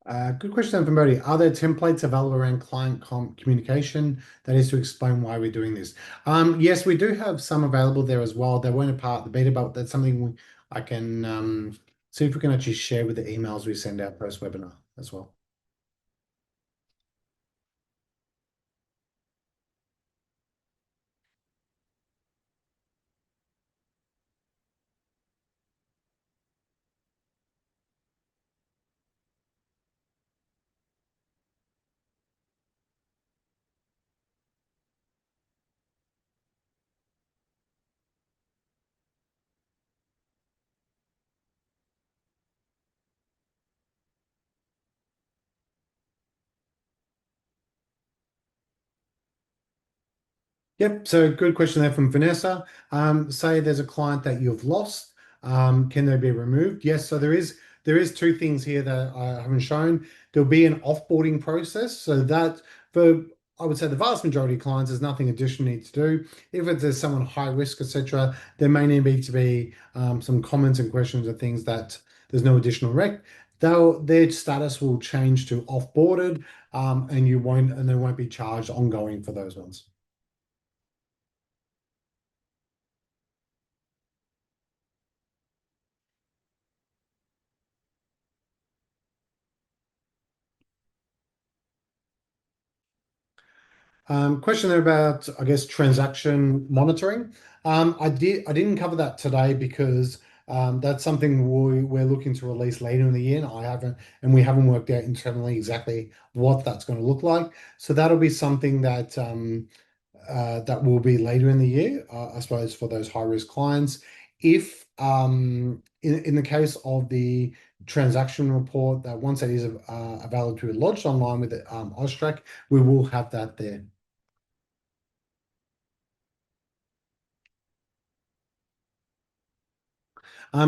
Good question from Modi. Are there templates available around client communication? That is to explain why we're doing this. Yes, we do have some available there as well. They weren't a part of the beta, but that's something I can see if we can actually share with the emails we send out post webinar as well. Yep. So good question there from Vanessa. Say there's a client that you've lost. Can they be removed? Yes. So there is two things here that I haven't shown. There'll be an offboarding process. So that for I would say the vast majority of clients, there's nothing additional you need to do. If there's someone high risk, etc., there may need to be some comments and questions and things that there's no additional rec. Their status will change to offboarded, and they won't be charged ongoing for those ones. Question there about, I guess, transaction monitoring. I didn't cover that today because that's something we're looking to release later in the year, and we haven't worked out internally exactly what that's going to look like. So that'll be something that will be later in the year, I suppose, for those high risk clients. If in the case of the transaction report, that once that is available to be lodged online with the Austrac, we will have that there.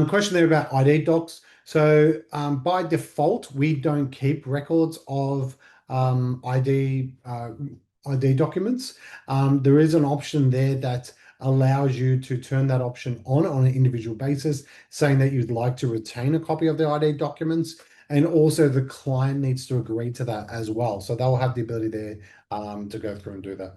Question there about ID docs. So by default, we don't keep records of ID documents. There is an option there that allows you to turn that option on an individual basis, saying that you'd like to retain a copy of the ID documents. And also the client needs to agree to that as well. So they'll have the ability there to go through and do that.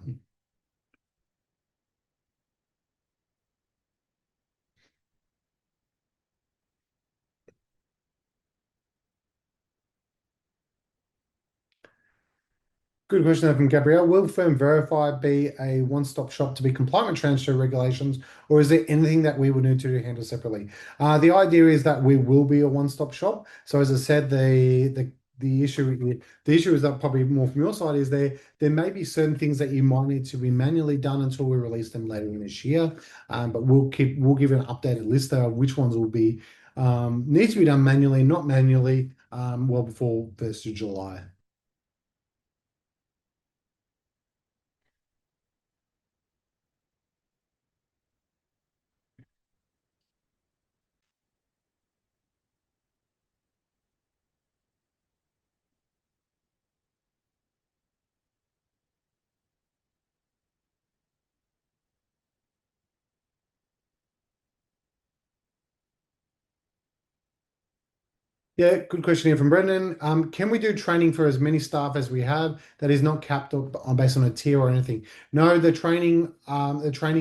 Good question there from Gabrielle. Will Firm Verify be a one-stop shop to be compliant with transfer regulations, or is there anything that we would need to handle separately? The idea is that we will be a one-stop shop. So as I said, the issue is that probably more from your side is there may be certain things that you might need to be manually done until we release them later in this year. But we'll give an updated list of which ones will be need to be done manually, not manually, well before 1st of July. Yeah, good question here from Brendan. Can we do training for as many staff as we have that is not capped based on a tier or anything? No, the training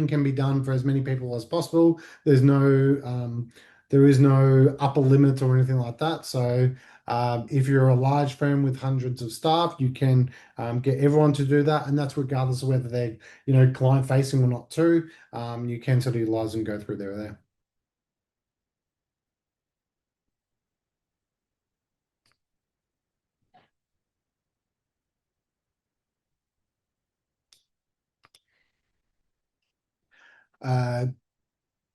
can be done for as many people as possible. There is no upper limit or anything like that. So if you're a large firm with hundreds of staff, you can get everyone to do that, and that's regardless of whether they're, client facing or not too. You can sort of utilize and go through there. Uh,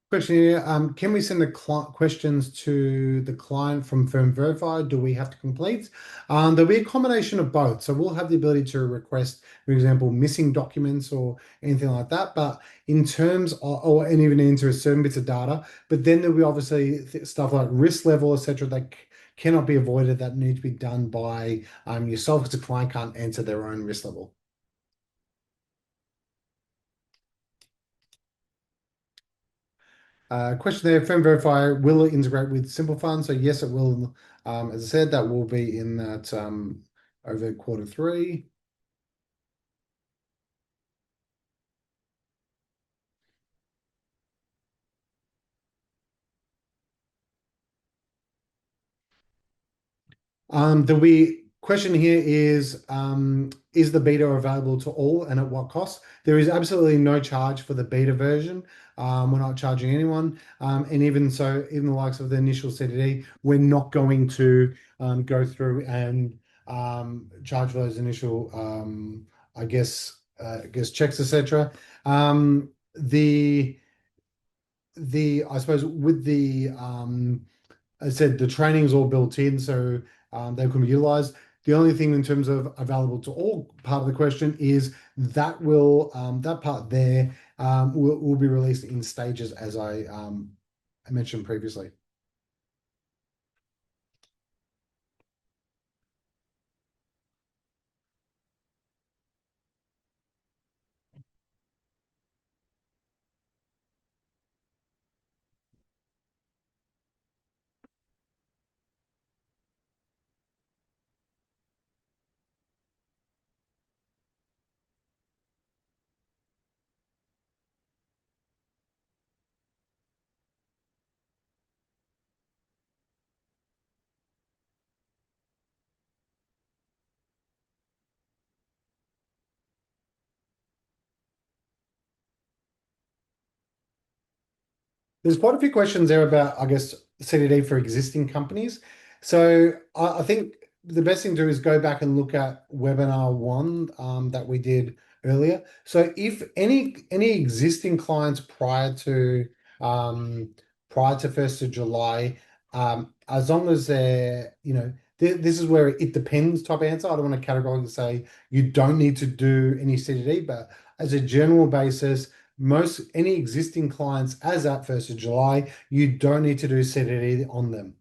Question here. Can we send the questions to the client from Firm Verify? Do we have to complete? There'll be a combination of both. So we'll have the ability to request, for example, missing documents or anything like that. But in terms of, or and even into certain bits of data, but then there'll be obviously stuff like risk level, etc., that cannot be avoided that need to be done by yourself because the client can't enter their own risk level. Question there, Firm Verify, will it integrate with Simple Fund? So yes, it will. As I said, that will be in that over quarter 3. The question here is the beta available to all and at what cost? There is absolutely no charge for the beta version. We're not charging anyone. And even so, even the likes of the initial CDD, we're not going to go through and charge for those initial, I guess checks, etc. I suppose with I said the training is all built in, so they can be utilized. The only thing in terms of available to all part of the question is that part there will be released in stages as I mentioned previously. There's quite a few questions there about, I guess, CDD for existing companies. So I think the best thing to do is go back and look at webinar 1 that we did earlier. So if any existing clients prior to 1st of July, as long as they're, this is where it depends type answer. I don't want to categorically say you don't need to do any CDD, but as a general basis, any existing clients as at 1st of July, you don't need to do CDD on them.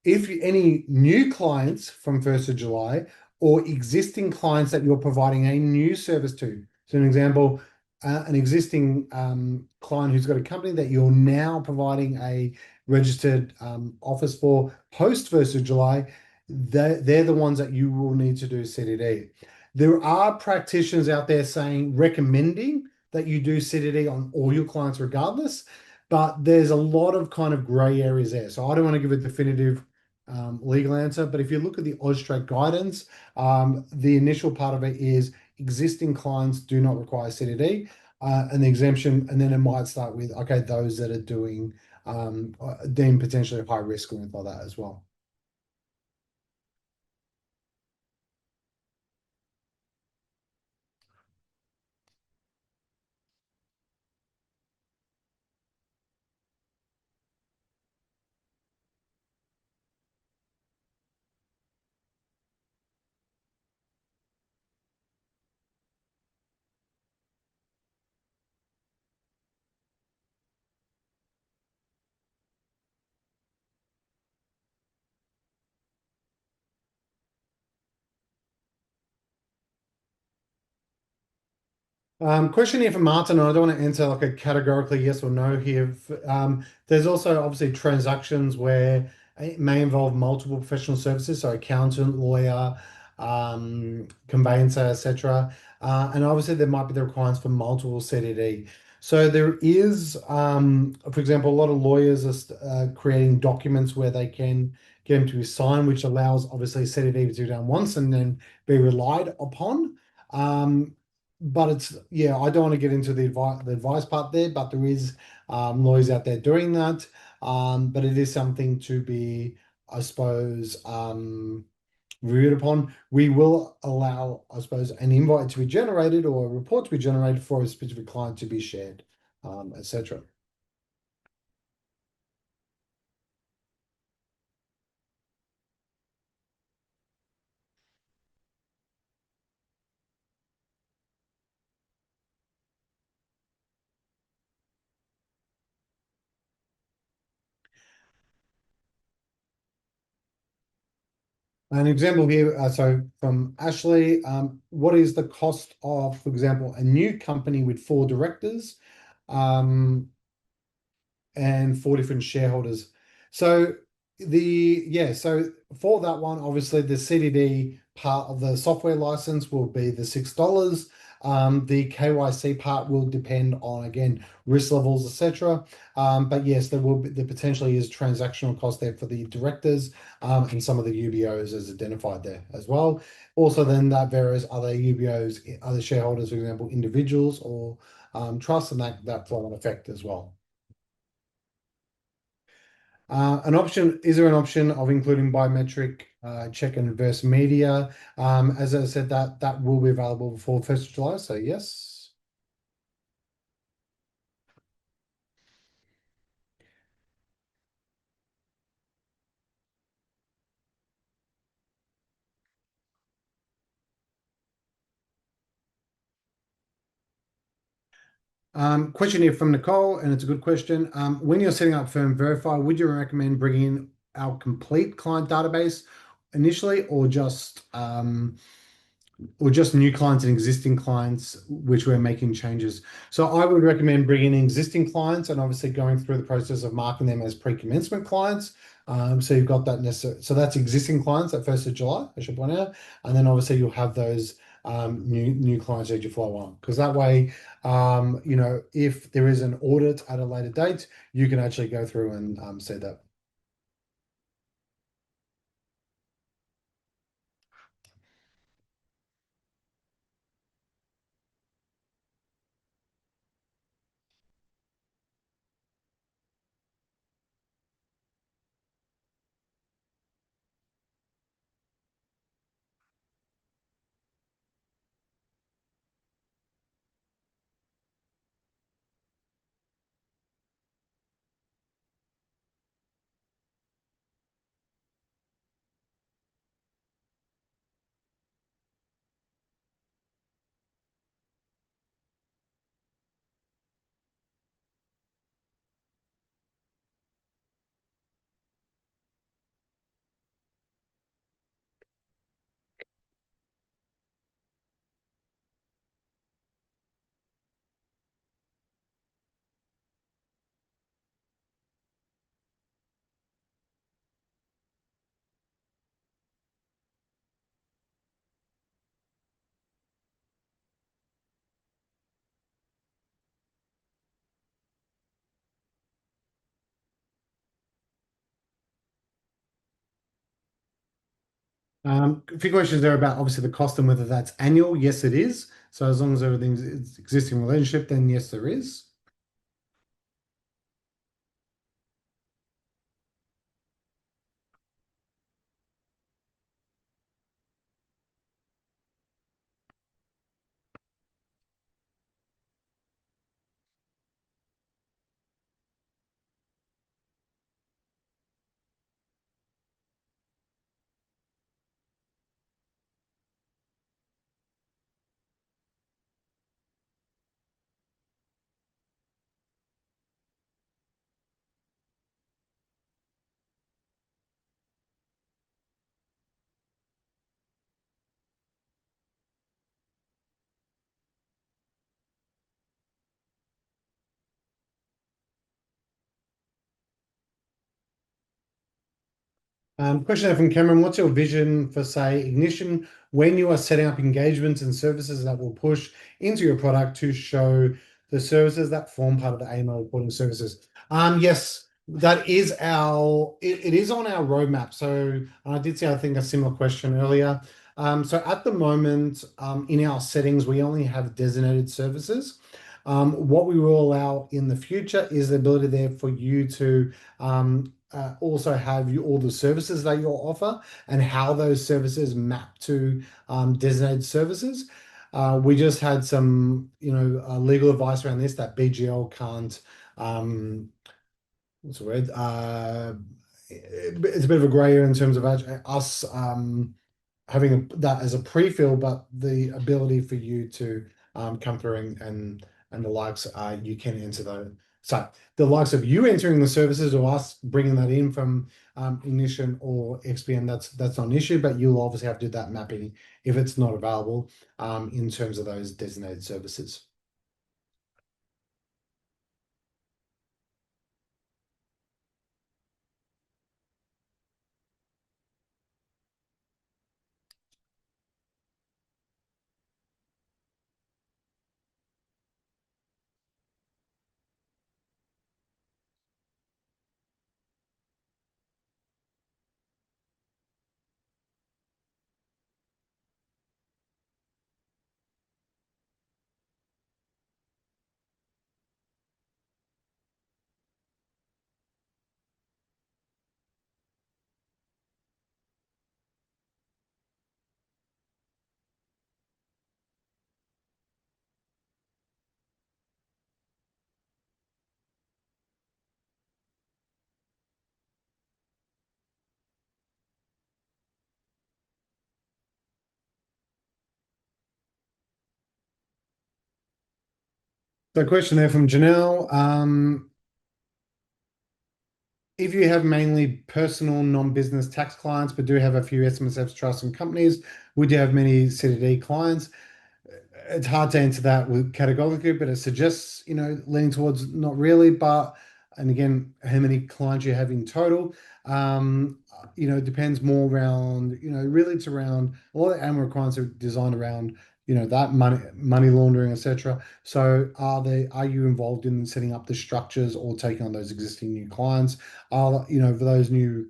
If any new clients from 1st of July or existing clients that you're providing a new service to, so an example, an existing client who's got a company that you're now providing a registered office for post 1st of July, they're the ones that you will need to do CDD. There are practitioners out there recommending that you do CDD on all your clients regardless, but there's a lot of kind of gray areas there. So I don't want to give a definitive legal answer, but if you look at the Austrade guidance, the initial part of it is existing clients do not require CDD, and the exemption, and then it might start with, okay, those that are doing deemed potentially high risk or anything like that as well. Question here from Martin, and I don't want to answer like a categorically yes or no here. There's also obviously transactions where it may involve multiple professional services, so accountant, lawyer, conveyancer, etc. And obviously there might be the requirements for multiple CDD. So there is, for example, a lot of lawyers are creating documents where they can get them to be signed, which allows obviously CDD to be done once and then be relied upon. But I don't want to get into the advice part there, but there is lawyers out there doing that. But it is something to be, I suppose, reviewed upon. We will allow, I suppose, an invite to be generated or a report to be generated for a specific client to be shared, etc. An example here, so from Ashley, what is the cost of, for example, a new company with 4 directors? Um, and four different shareholders. So so for that one, obviously the CDD part of the software license will be the $6. The KYC part will depend on, again, risk levels, etc. But yes, there potentially is transactional cost there for the directors, and some of the UBOs as identified there as well. Also, then that varies other UBOs, other shareholders, for example, individuals or trusts, and that flow on effect as well. Is there an option of including biometric check and reverse media? As I said, that will be available before 1st of July, so yes. Question here from Nicole, and it's a good question. When you're setting up Firm Verify, would you recommend bringing in our complete client database initially, or just new clients and existing clients, which we're making changes? So I would recommend bringing in existing clients and obviously going through the process of marking them as pre-commencement clients. So you've got that necessary. So that's existing clients at 1st of July, I should point out. And then obviously you'll have those new clients as you flow on. Because that way, if there is an audit at a later date, you can actually go through and see that. A few questions there about obviously the cost and whether that's annual. Yes, it is. So as long as everything's existing relationship, then yes, there is. Question there from Cameron. What's your vision for, say, Ignition when you are setting up engagements and services that will push into your product to show the services that form part of the AML reporting services? Yes, it is on our roadmap. So I did see, I think, a similar question earlier. So at the moment, in our settings, we only have designated services. What we will allow in the future is the ability there for you to also have all the services that you'll offer and how those services map to designated services. We just had some, legal advice around this that BGL can't. What's the word? It's a bit of a grey area in terms of us having that as a pre-fill, but the ability for you to come through and the likes, you can enter those. So the likes of you entering the services or us bringing that in from Ignition or XPN, that's not an issue, but you'll obviously have to do that mapping if it's not available in terms of those designated services. So, question there from Janelle. If you have mainly personal, non-business tax clients, but do have a few SMSFs, trusts, and companies, would you have many CDD clients? It's hard to answer that with categorically, but it suggests, leaning towards not really, but, and again, how many clients you have in total. It depends more around, really it's around a lot of AML requirements are designed around, that money laundering, etc. So are you involved in setting up the structures or taking on those existing new clients? For those new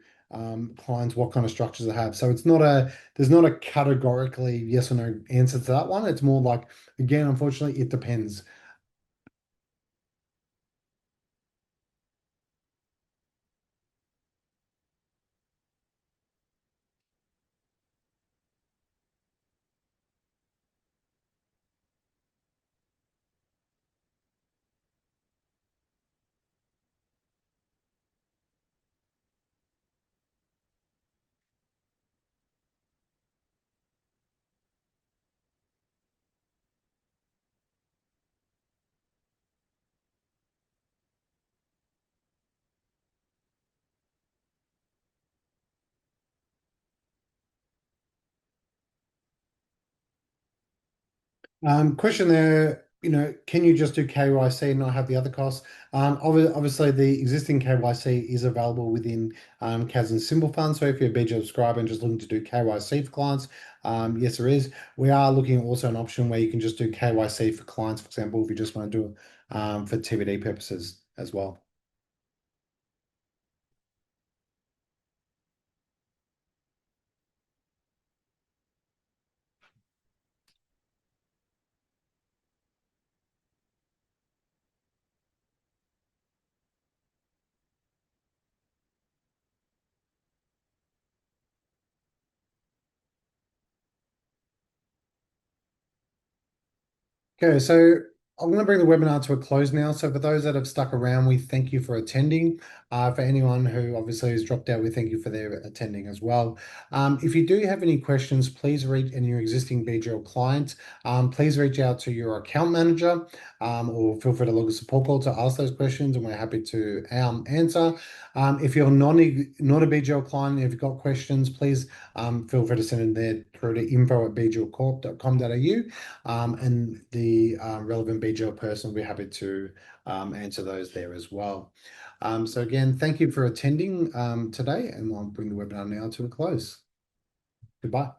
clients, what kind of structures they have? So there's not a categorically yes or no answer to that one. It's more like, again, unfortunately, it depends. Question there, can you just do KYC and not have the other costs? Obviously, the existing KYC is available within CAS and Simple Fund. So if you're a BGL subscriber and just looking to do KYC for clients, yes, there is. We are looking at also an option where you can just do KYC for clients, for example, if you just want to do it for TBD purposes as well. Okay, so I'm going to bring the webinar to a close now. So for those that have stuck around, we thank you for attending. For anyone who obviously has dropped out, we thank you for their attending as well. If you do have any questions, please reach any your existing BGL client. Please reach out to your account manager or feel free to log a support call to ask those questions and we're happy to answer. If you're not a BGL client, if you've got questions, please feel free to send them there through to info@bglcorp.com.au and the relevant BGL person will be happy to answer those there as well. So again, thank you for attending today, and I'll bring the webinar now to a close. Goodbye.